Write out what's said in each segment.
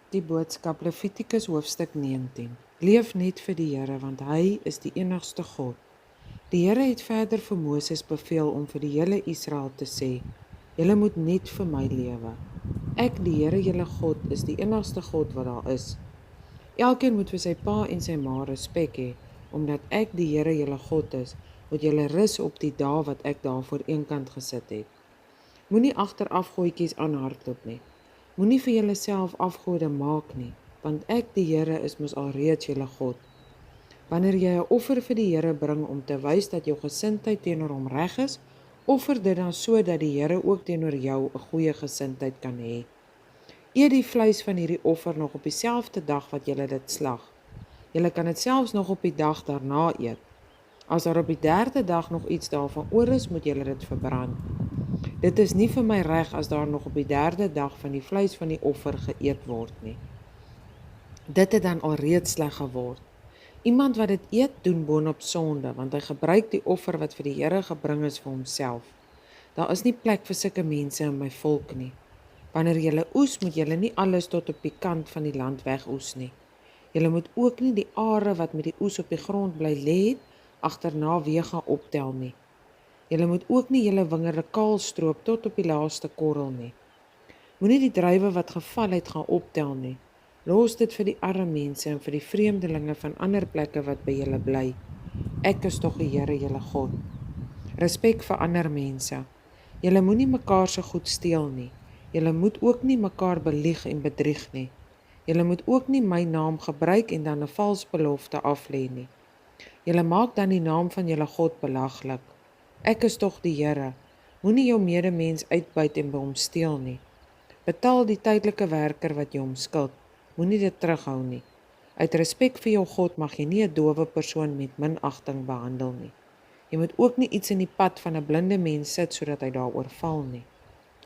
Die boodskap Levitikus hoofstuk 19. Leef net vir die Here, want hy is die enigste God. Die Here het verder vir Moses beveel om vir die hele Israel te sê: Julle moet net vir my lewe. Ek, die Here julle God, is die enigste God wat daar is. Elkeen moet vir sy pa en sy ma respek hê, omdat ek die Here julle God is, moet julle rus op die dae wat ek daarvoor eenkant gesit het. Moenie agter afgoedjies aanhardloop nie. Moenie vir julleself afgode maak nie, want ek die Here is mos alreeds julle God. Wanneer jy 'n offer vir die Here bring om te wys dat jou gesindheid teenoor hom reg is, offer dit dan so dat die Here ook teenoor jou 'n goeie gesindheid kan hê. Eet die vleis van hierdie offer nog op dieselfde dag wat julle dit slag. Julle kan dit selfs nog op die dag daarna eet. As daar op die 3de dag nog iets daarvan oor is, moet julle dit verbrand. Dit is nie vir my reg as daar nog op die 3de dag van die vleis van die offer geëet word nie. Dit het dan alreeds sleg geword. Iemand wat dit eet, doen boonop sonde, want hy gebruik die offer wat vir die Here gebring is vir homself. Daar is nie plek vir sulke mense in my volk nie. Wanneer julle oes, moet julle nie alles tot op die kant van die land wegoes nie. Julle moet ook nie die are wat met die oes op die grond bly lê, agterna weer gaan optel nie. Julle moet ook nie julle wingerde kaal stroop tot op die laaste korrel nie. Moenie die druiwe wat geval het gaan optel nie. Los dit vir die arme mense en vir die vreemdelinge van ander plekke wat by julle bly. Ek is tog die Here julle God. Respek vir ander mense. Julle moenie mekaar se goed steel nie. Julle moet ook nie mekaar belieg en bedrieg nie. Julle moet ook nie my naam gebruik en dan 'n vals belofte aflê nie. Julle maak dan die naam van julle God belaglik. Ek is tog die Here. Moenie jou medemens uitbuit en by hom steel nie. Betaal die tydelike werker wat jy hom skuld. Moenie dit terughou nie. Uit respek vir jou God mag jy nie 'n dowe persoon met minagting behandel nie. Jy moet ook nie iets in die pad van 'n blinde mens sit sodat hy daaroor val nie.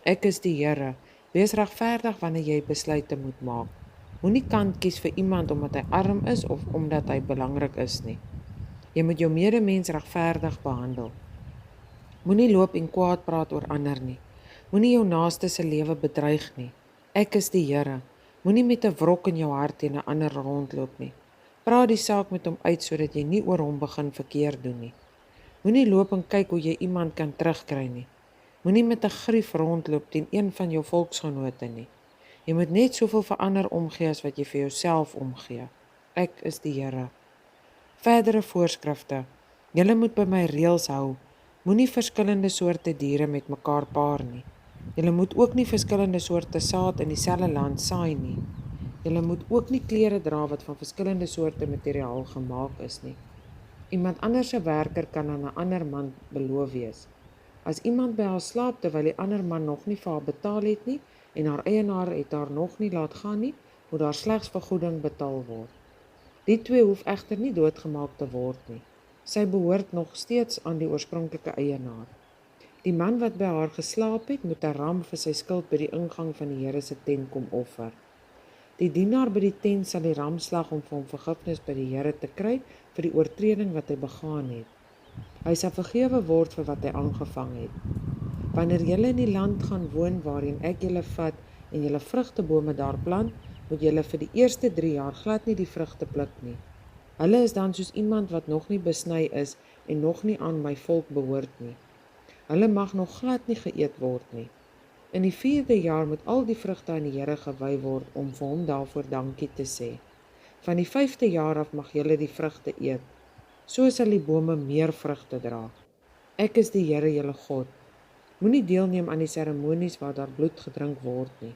Ek is die Here. Wees regverdig wanneer jy besluite moet maak. Moenie kant kies vir iemand omdat hy arm is of omdat hy belangrik is nie. Jy moet jou medemens regverdig behandel. Moenie loop en kwaad praat oor ander nie. Moenie jou naaste se lewe bedreig nie. Ek is die Here. Moenie met 'n wrok in jou hart teen 'n ander rondloop nie. Praat die saak met hom uit sodat jy nie oor hom begin verkeerd doen nie. Moenie loop en kyk hoe jy iemand kan terugkry nie. Moenie met 'n grief rondloop teen een van jou volksgenote nie. Jy moet net soveel vir ander omgee as wat jy vir jouself omgee. Ek is die Here. Verdere voorskrifte. Julle moet by my reëls hou. Moenie verskillende soorte diere met mekaar paar nie. Julle moet ook nie verskillende soorte saad in dieselfde land saai nie. Julle moet ook nie klere dra wat van verskillende soorte materiaal gemaak is nie. Iemand anders se werker kan aan 'n ander man beloof wees. As iemand by haar slaap terwyl die ander man nog nie vir haar betaal het nie en haar eienaar het haar nog nie laat gaan nie, moet daar slegs vergoeding betaal word. Die twee hoef egter nie doodgemaak te word nie. Sy behoort nog steeds aan die oorspronklike eienaar. Die man wat by haar geslaap het, moet 'n ram vir sy skuld by die ingang van die Here se tent kom offer. Die dienaar by die tent sal die ram slag om vir hom vergifnis by die Here te kry vir die oortreding wat hy begaan het. Hy sal vergewe word vir wat hy aangevang het. Wanneer julle in die land gaan woon waarin ek julle vat en julle vrugtebome daar plant, moet julle vir die eerste 3 jaar glad nie die vrugte pluk nie. Hulle is dan soos iemand wat nog nie besny is en nog nie aan my volk behoort nie. Hulle mag nog glad nie geëet word nie. In die 4de jaar moet al die vrugte aan die Here gewy word om vir hom daarvoor dankie te sê. Van die 5de jaar af mag julle die vrugte eet. So sal die bome meer vrugte dra. Ek is die Here julle God. Moenie deelneem aan die seremonies waar daar bloed gedrink word nie.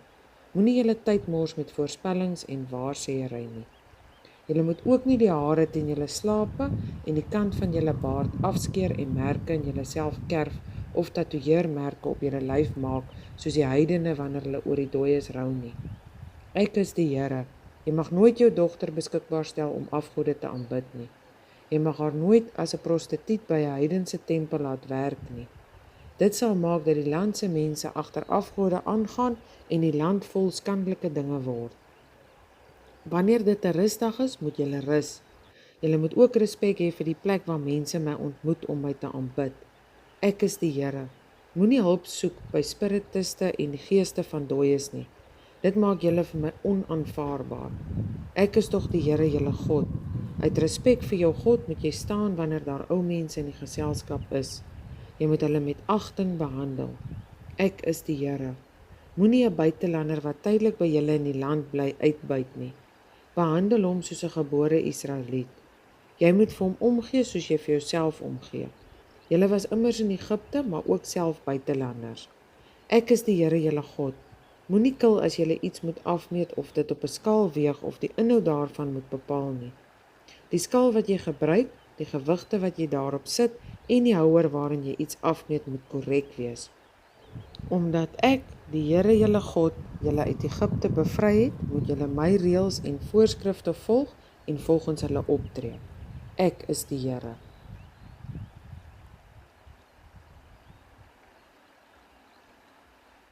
Moenie julle tyd mors met voorspellings en waarsêery nie. Julle moet ook nie die hare teen julle slape en die kant van julle baard afskeer en merke in julleself kerf of tatoeëermerke op julle lyf maak soos die heidene wanneer hulle oor die dooies rou nie. Ek is die Here. Jy mag nooit jou dogter beskikbaar stel om afgode te aanbid nie. Jy mag haar nooit as 'n prostituut by 'n heidense tempel laat werk nie. Dit sal maak dat die land se mense agter afgode aangaan en die land vol skandelike dinge word. Wanneer dit 'n rusdag is, moet julle rus. Julle moet ook respek hê vir die plek waar mense my ontmoet om my te aanbid. Ek is die Here. Moenie hulp soek by spiritiste en die geeste van dooies nie. Dit maak julle vir my onaanvaarbaar. Ek is tog die Here julle God. Uit respek vir jou God moet jy staan wanneer daar ou mense in die geselskap is. Jy moet hulle met agting behandel. Ek is die Here. Moenie 'n buitelander wat tydelik by julle in die land bly uitbuit nie. Behandel hom soos 'n gebore Israeliet. Jy moet vir hom omgee soos jy vir jouself omgee. Julle was immers in Egipte, maar ook self buitelanders. Ek is die Here julle God. Moenie kil as julle iets moet afmeet of dit op 'n skaal weeg of die inhoud daarvan moet bepaal nie. Die skaal wat jy gebruik, die gewigte wat jy daarop sit en die houer waarin jy iets afmeet moet korrek wees. Omdat ek, die Here julle God, julle uit Egipte bevry het, moet julle my reëls en voorskrifte volg en volgens hulle optree. Ek is die Here.